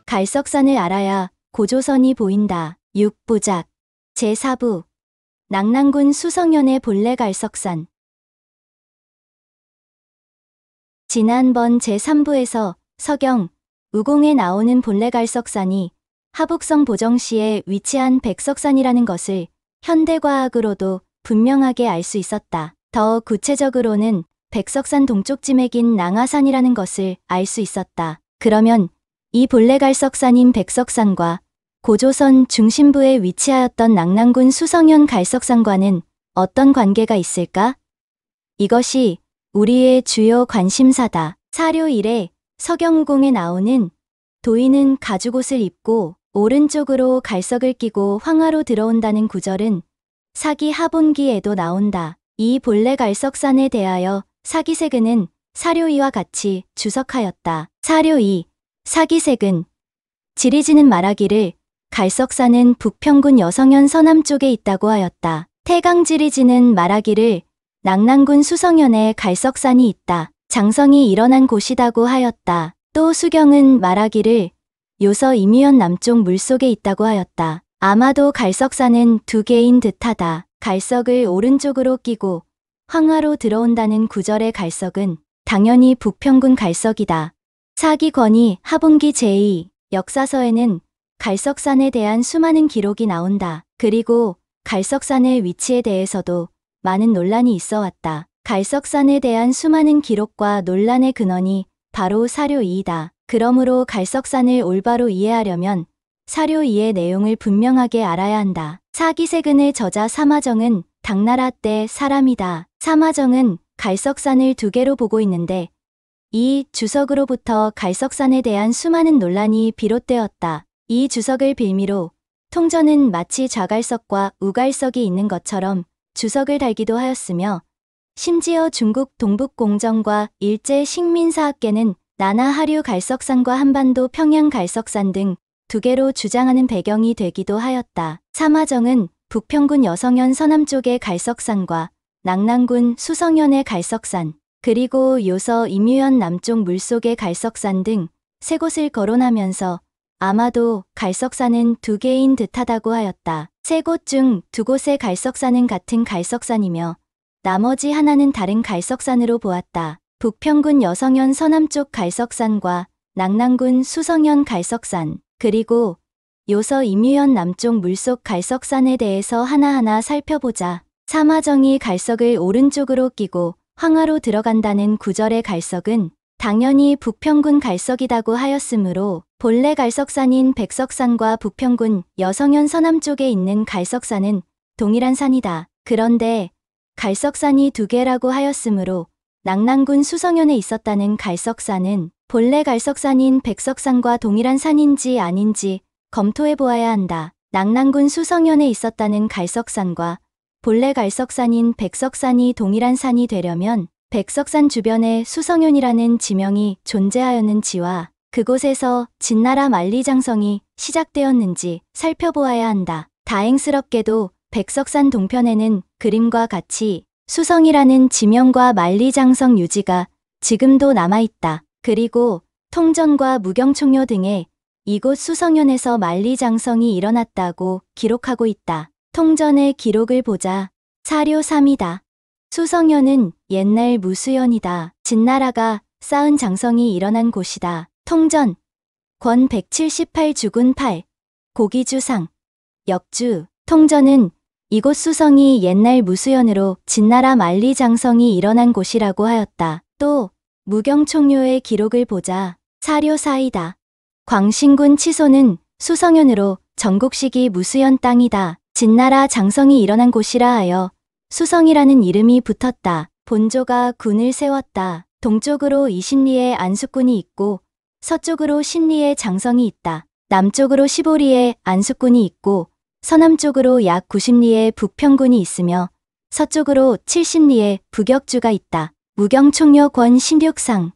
갈석산을 알아야 고조선이 보인다. 6부작 제4부 낙랑군 수성현의 본래 갈석산. 지난번 제3부에서 서경, 우공에 나오는 본래 갈석산이 하북성 보정시에 위치한 백석산이라는 것을 현대과학으로도 분명하게 알 수 있었다. 더 구체적으로는 백석산 동쪽 지맥인 낭하산이라는 것을 알 수 있었다. 그러면 이 본래 갈석산인 백석산과 고조선 중심부에 위치하였던 낙랑군 수성현 갈석산과는 어떤 관계가 있을까? 이것이 우리의 주요 관심사다. 사료 1에 서경우공에 나오는 도인은 가죽옷을 입고 오른쪽으로 갈석을 끼고 황하로 들어온다는 구절은 사기 하본기에도 나온다. 이 본래 갈석산에 대하여 사기세근은 사료 2와 같이 주석하였다. 사료 2, 사기세근 지리지는 말하기를 갈석산은 북평군 여성현 서남쪽에 있다고 하였다. 태강지리지는 말하기를 낙랑군 수성현에 갈석산이 있다. 장성이 일어난 곳이다고 하였다. 또 수경은 말하기를 요서 임유현 남쪽 물속에 있다고 하였다. 아마도 갈석산은 두 개인 듯하다. 갈석을 오른쪽으로 끼고 황하로 들어온다는 구절의 갈석은 당연히 북평군 갈석이다. 사기권이 하본기 제2 역사서에는 갈석산에 대한 수많은 기록이 나온다. 그리고 갈석산의 위치에 대해서도 많은 논란이 있어 왔다. 갈석산에 대한 수많은 기록과 논란의 근원이 바로 사료 2이다. 그러므로 갈석산을 올바로 이해하려면 사료 2의 내용을 분명하게 알아야 한다. 사기세근의 저자 사마정은 당나라 때 사람이다. 사마정은 갈석산을 두 개로 보고 있는데 이 주석으로부터 갈석산에 대한 수많은 논란이 비롯되었다. 이 주석을 빌미로 통전은 마치 좌갈석과 우갈석이 있는 것처럼 주석을 달기도 하였으며 심지어 중국 동북공정과 일제 식민사학계는 나나하류 갈석산과 한반도 평양 갈석산 등 두 개로 주장하는 배경이 되기도 하였다. 사마정은 북평군 여성현 서남쪽의 갈석산과 낙랑군 수성현의 갈석산, 그리고 요서 임유현 남쪽 물속의 갈석산 등 세 곳을 거론하면서 아마도 갈석산은 두 개인 듯하다고 하였다. 세 곳 중 두 곳의 갈석산은 같은 갈석산이며 나머지 하나는 다른 갈석산으로 보았다. 북평군 여성현 서남쪽 갈석산과 낙랑군 수성현 갈석산, 그리고 요서 임유현 남쪽 물속 갈석산에 대해서 하나하나 살펴보자. 사마정이 갈석을 오른쪽으로 끼고 황하로 들어간다는 구절의 갈석은 당연히 북평군 갈석이라고 하였으므로 본래 갈석산인 백석산과 북평군 여성현 서남쪽에 있는 갈석산은 동일한 산이다. 그런데 갈석산이 두 개라고 하였으므로 낙랑군 수성현에 있었다는 갈석산은 본래 갈석산인 백석산과 동일한 산인지 아닌지 검토해 보아야 한다. 낙랑군 수성현에 있었다는 갈석산과 본래 갈석산인 백석산이 동일한 산이 되려면 백석산 주변에 수성현이라는 지명이 존재하였는지와 그곳에서 진나라 만리장성이 시작되었는지 살펴보아야 한다. 다행스럽게도 백석산 동편에는 그림과 같이 수성이라는 지명과 만리장성 유지가 지금도 남아있다. 그리고 통전과 무경총료 등에 이곳 수성현에서 만리장성이 일어났다고 기록하고 있다. 통전의 기록을 보자. 사료 3이다. 수성현은 옛날 무수현이다. 진나라가 쌓은 장성이 일어난 곳이다. 통전 권 178주군 8 고기주상 역주 통전은 이곳 수성이 옛날 무수현으로 진나라 만리장성이 일어난 곳이라고 하였다. 또 무경총료의 기록을 보자. 사료 4이다. 광신군 치소는 수성현으로 전국식이 무수현 땅이다. 진나라 장성이 일어난 곳이라 하여 수성이라는 이름이 붙었다. 본조가 군을 세웠다. 동쪽으로 20리에 안숙군이 있고 서쪽으로 10리에 장성이 있다. 남쪽으로 15리에 안숙군이 있고 서남쪽으로 약 90리에 북평군이 있으며 서쪽으로 70리에 북역주가 있다. 무경총료 권 16상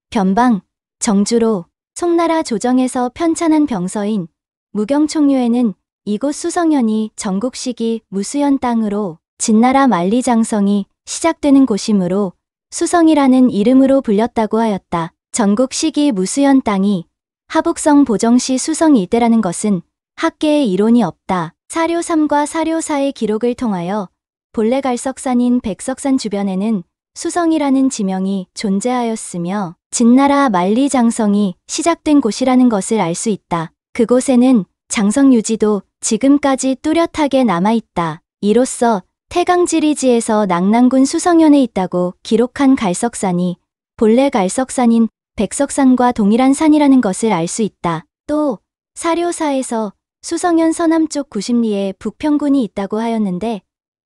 변방 정주로 송나라 조정에서 편찬한 병서인 무경총료에는 이곳 수성현이 전국식이 무수현 땅으로 진나라 만리장성이 시작되는 곳이므로 수성이라는 이름으로 불렸다고 하였다. 전국식이 무수현 땅이 하북성 보정시 수성 일대라는 것은 학계에 이론이 없다. 사료 3과 사료 4의 기록을 통하여 본래 갈석산인 백석산 주변에는 수성이라는 지명이 존재하였으며 진나라 만리 장성이 시작된 곳이라는 것을 알 수 있다. 그곳에는 장성 유지도 지금까지 뚜렷하게 남아있다. 이로써 태강지리지에서 낙랑군 수성현에 있다고 기록한 갈석산이 본래 갈석산인 백석산과 동일한 산이라는 것을 알 수 있다. 또 사료사에서 수성현 서남쪽 90리에 북평군이 있다고 하였는데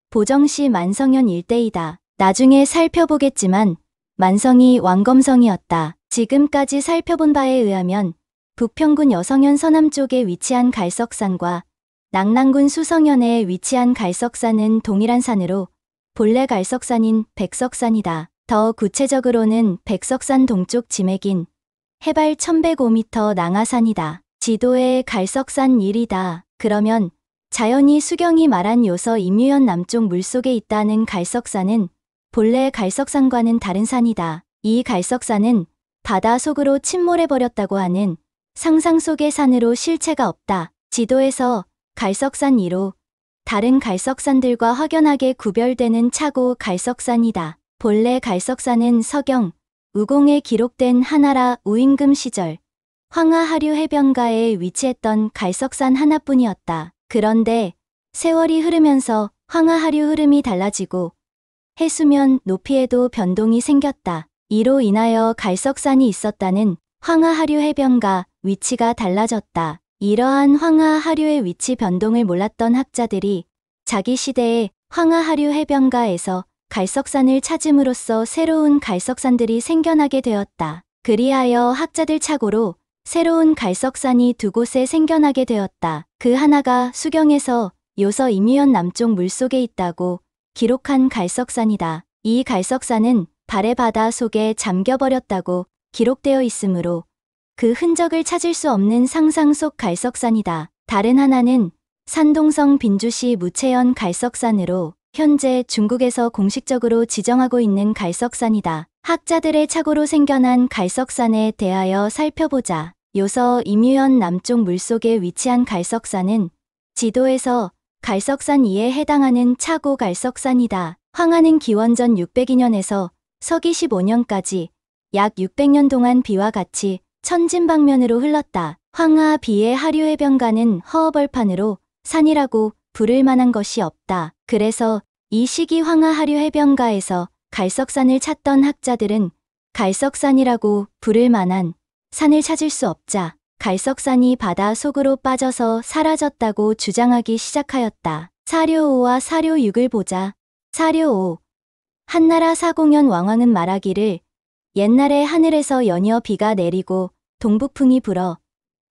보정시 만성현 일대이다. 나중에 살펴보겠지만 만성이 왕검성이었다. 지금까지 살펴본 바에 의하면 북평군 여성현 서남쪽에 위치한 갈석산과 낙랑군 수성현에 위치한 갈석산은 동일한 산으로 본래 갈석산인 백석산이다. 더 구체적으로는 백석산 동쪽 지맥인 해발 1105m 낭하산이다. 지도에 갈석산 1이다. 그러면 자연히 수경이 말한 요서 임유현 남쪽 물속에 있다는 갈석산은 본래 갈석산과는 다른 산이다. 이 갈석산은 바다 속으로 침몰해버렸다고 하는 상상 속의 산으로 실체가 없다. 지도에서 갈석산 2로 다른 갈석산들과 확연하게 구별되는 차고 갈석산이다. 본래 갈석산은 서경, 우공에 기록된 한나라 우임금 시절 황하하류 해변가에 위치했던 갈석산 하나뿐이었다. 그런데 세월이 흐르면서 황하하류 흐름이 달라지고 해수면 높이에도 변동이 생겼다. 이로 인하여 갈석산이 있었다는 황하하류 해변가 위치가 달라졌다. 이러한 황하하류의 위치 변동을 몰랐던 학자들이 자기 시대에 황하하류 해변가에서 갈석산을 찾음으로써 새로운 갈석산들이 생겨나게 되었다. 그리하여 학자들 착오로 새로운 갈석산이 두 곳에 생겨나게 되었다. 그 하나가 수경에서 요서 임유현 남쪽 물속에 있다고 기록한 갈석산이다. 이 갈석산은 발해 바다 속에 잠겨버렸다고 기록되어 있으므로 그 흔적을 찾을 수 없는 상상 속 갈석산이다. 다른 하나는 산동성 빈주시 무채현 갈석산으로 현재 중국에서 공식적으로 지정하고 있는 갈석산이다. 학자들의 착오로 생겨난 갈석산에 대하여 살펴보자. 요서 임유현 남쪽 물속에 위치한 갈석산은 지도에서 갈석산 2에 해당하는 차고 갈석산이다. 황하는 기원전 602년에서 서기 15년까지 약 600년 동안 비와 같이 천진방면으로 흘렀다. 황하 비의 하류 해변가는 허허벌판으로 산이라고 부를 만한 것이 없다. 그래서 이 시기 황하 하류 해변가에서 갈석산을 찾던 학자들은 갈석산이라고 부를 만한 산을 찾을 수 없자 갈석산이 바다 속으로 빠져서 사라졌다고 주장하기 시작하였다. 사료 5와 사료 6을 보자. 사료 5. 한나라 사공현 왕왕은 말하기를 옛날에 하늘에서 연이어 비가 내리고 동북풍이 불어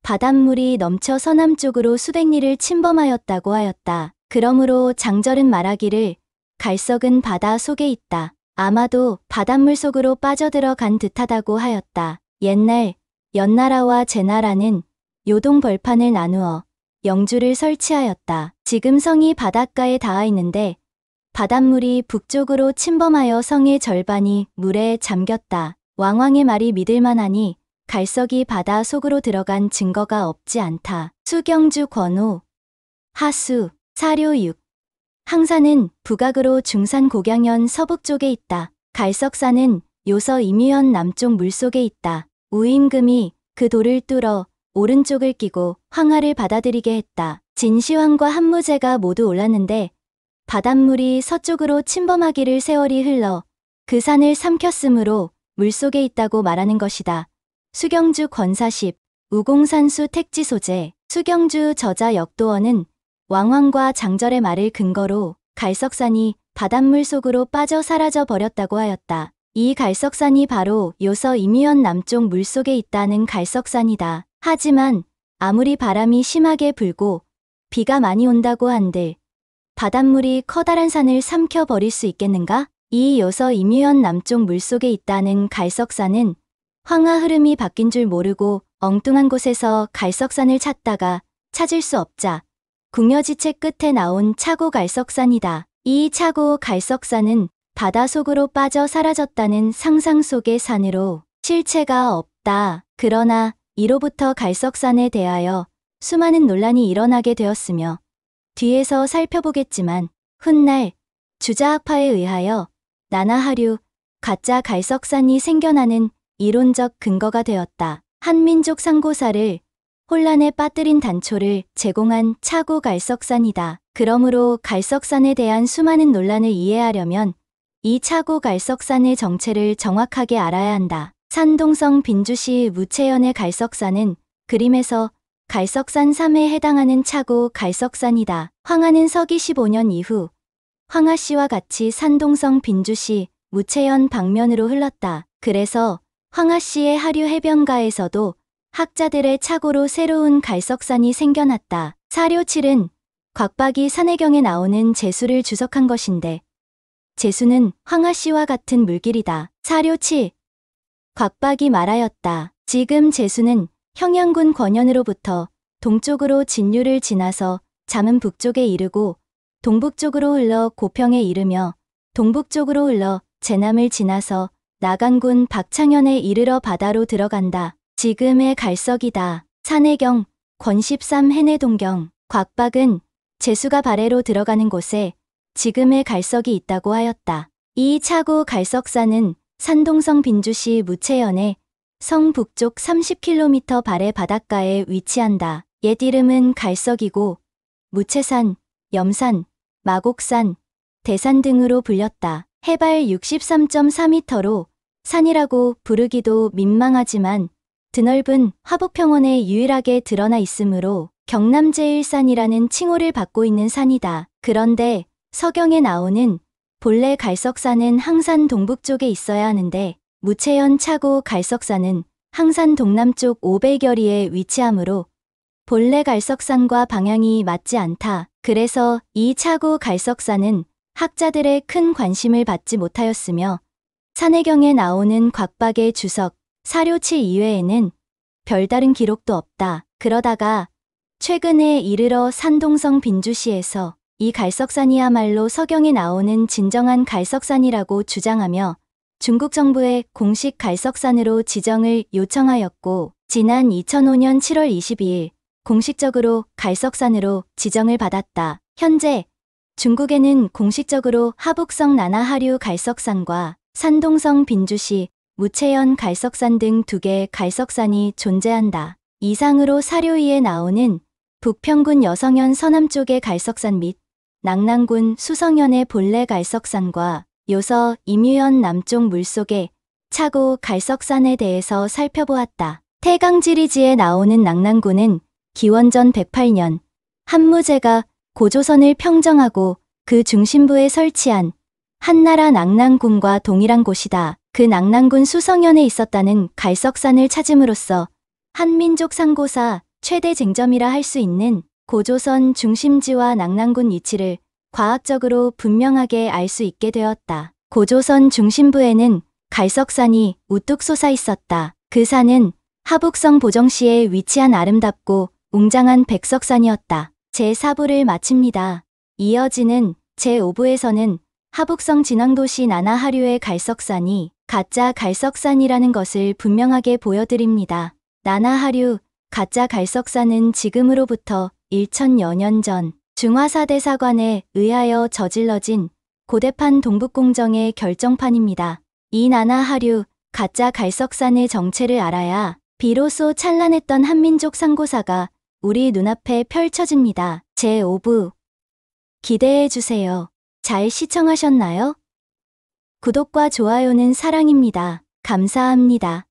바닷물이 넘쳐 서남쪽으로 수백 리를 침범하였다고 하였다. 그러므로 장절은 말하기를 갈석은 바다 속에 있다. 아마도 바닷물 속으로 빠져들어간 듯하다고 하였다. 옛날 연나라와 제나라는 요동 벌판을 나누어 영주를 설치하였다. 지금 성이 바닷가에 닿아 있는데 바닷물이 북쪽으로 침범하여 성의 절반이 물에 잠겼다. 왕왕의 말이 믿을만하니 갈석이 바다 속으로 들어간 증거가 없지 않다. 수경주 권호. 하수. 사료 6. 항산은 북악으로 중산 고경현 서북쪽에 있다. 갈석산은 요서 임유현 남쪽 물속에 있다. 우임금이 그 돌을 뚫어 오른쪽을 끼고 황하를 받아들이게 했다. 진시황과 한무제가 모두 올랐는데 바닷물이 서쪽으로 침범하기를 세월이 흘러 그 산을 삼켰으므로 물속에 있다고 말하는 것이다. 수경주 권사십. 우공산수 택지 소재. 수경주 저자 역도원은 왕왕과 장절의 말을 근거로 갈석산이 바닷물 속으로 빠져 사라져 버렸다고 하였다. 이 갈석산이 바로 요서 임유현 남쪽 물속에 있다는 갈석산이다. 하지만 아무리 바람이 심하게 불고 비가 많이 온다고 한들 바닷물이 커다란 산을 삼켜버릴 수 있겠는가? 이 요서 임유현 남쪽 물속에 있다는 갈석산은 황하 흐름이 바뀐 줄 모르고 엉뚱한 곳에서 갈석산을 찾다가 찾을 수 없자 궁여지체 끝에 나온 차고 갈석산이다. 이 차고 갈석산은 바다 속으로 빠져 사라졌다는 상상 속의 산으로 실체가 없다. 그러나 이로부터 갈석산에 대하여 수많은 논란이 일어나게 되었으며 뒤에서 살펴보겠지만 훗날 주자학파에 의하여 나나하류, 가짜 갈석산이 생겨나는 이론적 근거가 되었다. 한민족 상고사를 혼란에 빠뜨린 단초를 제공한 차고 갈석산이다. 그러므로 갈석산에 대한 수많은 논란을 이해하려면 이 차고 갈석산의 정체를 정확하게 알아야 한다. 산동성 빈주시 무채연의 갈석산은 그림에서 갈석산 3에 해당하는 차고 갈석산이다. 황하는 서기 15년 이후 황하씨와 같이 산동성 빈주시 무채연 방면으로 흘렀다. 그래서 황하씨의 하류 해변가에서도 학자들의 착오로 새로운 갈석산이 생겨났다. 사료칠은 곽박이 산해경에 나오는 제수를 주석한 것인데 제수는 황하씨와 같은 물길이다. 사료칠 곽박이 말하였다. 지금 제수는 형양군 권현으로부터 동쪽으로 진류를 지나서 잠은 북쪽에 이르고 동북쪽으로 흘러 고평에 이르며 동북쪽으로 흘러 제남을 지나서 나간군 박창현에 이르러 바다로 들어간다. 지금의 갈석이다. 산해경 권13 해내동경 곽박은 제수가 발해로 들어가는 곳에 지금의 갈석이 있다고 하였다. 이 차고 갈석산은 산동성 빈주시 무채연의 성북쪽 30km 발해 바닷가에 위치한다. 옛 이름은 갈석이고 무채산, 염산, 마곡산, 대산 등으로 불렸다. 해발 63.4m로 산이라고 부르기도 민망하지만 드넓은 화북평원에 유일하게 드러나 있으므로 경남제1산이라는 칭호를 받고 있는 산이다. 그런데 서경에 나오는 본래 갈석산은 항산 동북쪽에 있어야 하는데 무채연 차고 갈석산은 항산 동남쪽 500여리에 위치하므로 본래 갈석산과 방향이 맞지 않다. 그래서 이 차고 갈석산은 학자들의 큰 관심을 받지 못하였으며 산해경에 나오는 곽박의 주석, 사료칠 이외에는 별다른 기록도 없다. 그러다가 최근에 이르러 산동성 빈주시에서 이 갈석산이야말로 서경에 나오는 진정한 갈석산이라고 주장하며 중국 정부에 공식 갈석산으로 지정을 요청하였고 지난 2005년 7월 22일 공식적으로 갈석산으로 지정을 받았다. 현재 중국에는 공식적으로 하북성 나나하류 갈석산과 산동성 빈주시 무채연 갈석산 등 2개의 갈석산이 존재한다. 이상으로 사료위에 나오는 북평군 여성현 서남쪽의 갈석산 및 낙랑군 수성현의 본래 갈석산과 요서 임유현 남쪽 물속의 차고 갈석산에 대해서 살펴보았다. 태강지리지에 나오는 낙랑군은 기원전 108년 한무제가 고조선을 평정하고 그 중심부에 설치한 한나라 낙랑군과 동일한 곳이다. 그 낙랑군 수성현에 있었다는 갈석산을 찾음으로써 한민족 상고사 최대 쟁점이라 할 수 있는 고조선 중심지와 낙랑군 위치를 과학적으로 분명하게 알 수 있게 되었다. 고조선 중심부에는 갈석산이 우뚝 솟아 있었다. 그 산은 하북성 보정시에 위치한 아름답고 웅장한 백석산이었다. 제4부를 마칩니다. 이어지는 제5부에서는 하북성 진앙도시 나나하류의 갈석산이 가짜 갈석산이라는 것을 분명하게 보여드립니다. 나나하류, 가짜 갈석산은 지금으로부터 1000여 년 전 중화사대사관에 의하여 저질러진 고대판 동북공정의 결정판입니다. 이 나나하류, 가짜 갈석산의 정체를 알아야 비로소 찬란했던 한민족 상고사가 우리 눈앞에 펼쳐집니다. 제5부 기대해주세요. 잘 시청하셨나요? 구독과 좋아요는 사랑입니다. 감사합니다.